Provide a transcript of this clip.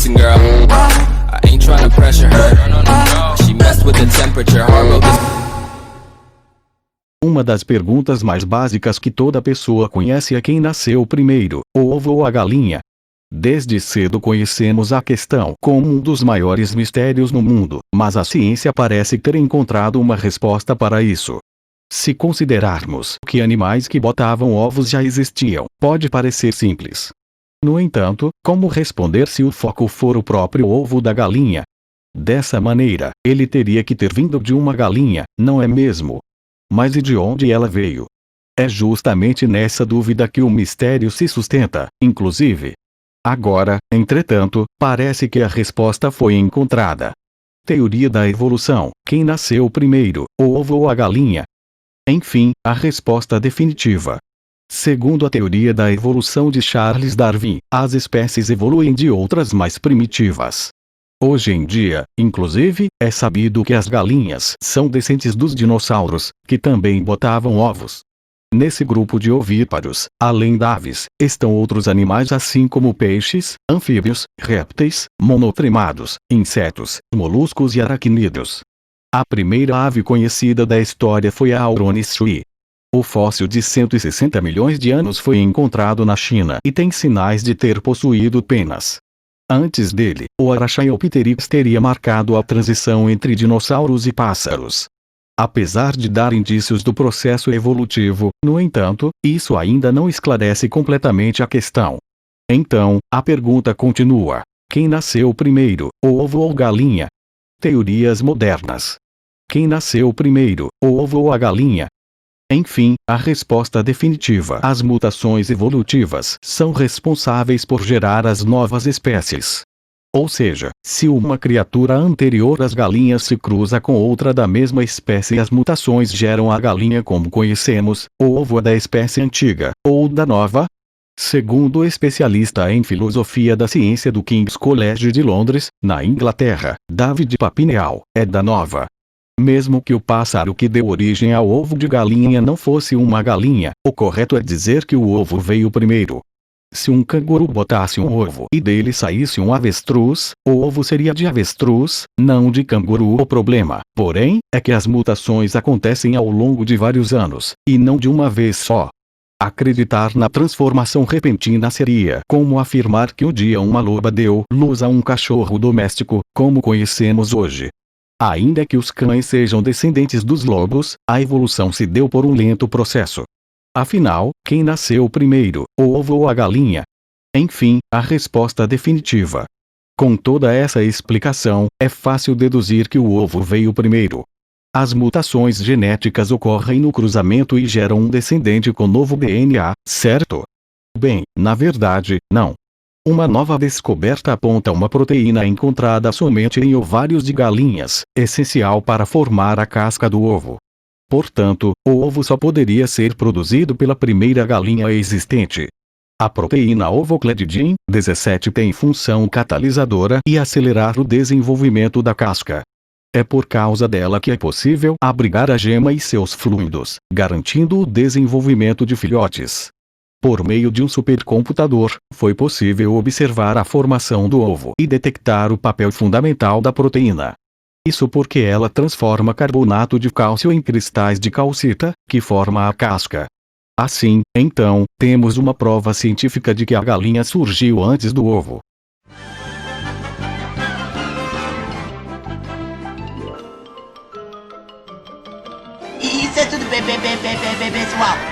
listen, girl, I ain't trying to pressure her. She messed with the temperature, hard wrote this. Uma das perguntas mais básicas que toda pessoa conhece é quem nasceu primeiro, o ovo ou a galinha. Desde cedo conhecemos a questão como um dos maiores mistérios no mundo, mas a ciência parece ter encontrado uma resposta para isso. Se considerarmos que animais que botavam ovos já existiam, pode parecer simples. No entanto, como responder se o foco for o próprio ovo da galinha? Dessa maneira, ele teria que ter vindo de uma galinha, não é mesmo? Mas e de onde ela veio? É justamente nessa dúvida que o mistério se sustenta, inclusive. Agora, entretanto, parece que a resposta foi encontrada. Teoria da evolução: quem nasceu primeiro, o ovo ou a galinha? Enfim, a resposta definitiva. Segundo a teoria da evolução de Charles Darwin, as espécies evoluem de outras mais primitivas. Hoje em dia, inclusive, é sabido que as galinhas são descendentes dos dinossauros, que também botavam ovos. Nesse grupo de ovíparos, além das aves, estão outros animais assim como peixes, anfíbios, répteis, monotremados, insetos, moluscos e aracnídeos. A primeira ave conhecida da história foi a Auronis shui. O fóssil de 160 milhões de anos foi encontrado na China e tem sinais de ter possuído penas. Antes dele, o Archaeopteryx teria marcado a transição entre dinossauros e pássaros. Apesar de dar indícios do processo evolutivo, no entanto, isso ainda não esclarece completamente a questão. Então, a pergunta continua: quem nasceu primeiro, o ovo ou galinha? Teorias modernas. Quem nasceu primeiro, o ovo ou a galinha? Enfim, a resposta definitiva: as mutações evolutivas são responsáveis por gerar as novas espécies. Ou seja, se uma criatura anterior às galinhas se cruza com outra da mesma espécie, as mutações geram a galinha como conhecemos, o ovo é da espécie antiga, ou da nova? Segundo o especialista em filosofia da ciência do King's College de Londres, na Inglaterra, David Papineau, é da nova. Mesmo que o pássaro que deu origem ao ovo de galinha não fosse uma galinha, o correto é dizer que o ovo veio primeiro. Se um canguru botasse um ovo e dele saísse um avestruz, o ovo seria de avestruz, não de canguru. O problema, porém, é que as mutações acontecem ao longo de vários anos, e não de uma vez só. Acreditar na transformação repentina seria como afirmar que um dia uma loba deu luz a um cachorro doméstico, como conhecemos hoje. Ainda que os cães sejam descendentes dos lobos, a evolução se deu por um lento processo. Afinal, quem nasceu primeiro, o ovo ou a galinha? Enfim, a resposta definitiva. Com toda essa explicação, é fácil deduzir que o ovo veio primeiro. As mutações genéticas ocorrem no cruzamento e geram um descendente com novo DNA, certo? Bem, na verdade, não. Uma nova descoberta aponta uma proteína encontrada somente em ovários de galinhas, essencial para formar a casca do ovo. Portanto, o ovo só poderia ser produzido pela primeira galinha existente. A proteína ovocledidin 17 tem função catalisadora e acelerar o desenvolvimento da casca. É por causa dela que é possível abrigar a gema e seus fluidos, garantindo o desenvolvimento de filhotes. Por meio de um supercomputador, foi possível observar a formação do ovo e detectar o papel fundamental da proteína. Isso porque ela transforma carbonato de cálcio em cristais de calcita, que forma a casca. Assim, então, temos uma prova científica de que a galinha surgiu antes do ovo. Isso é tudo, pessoal.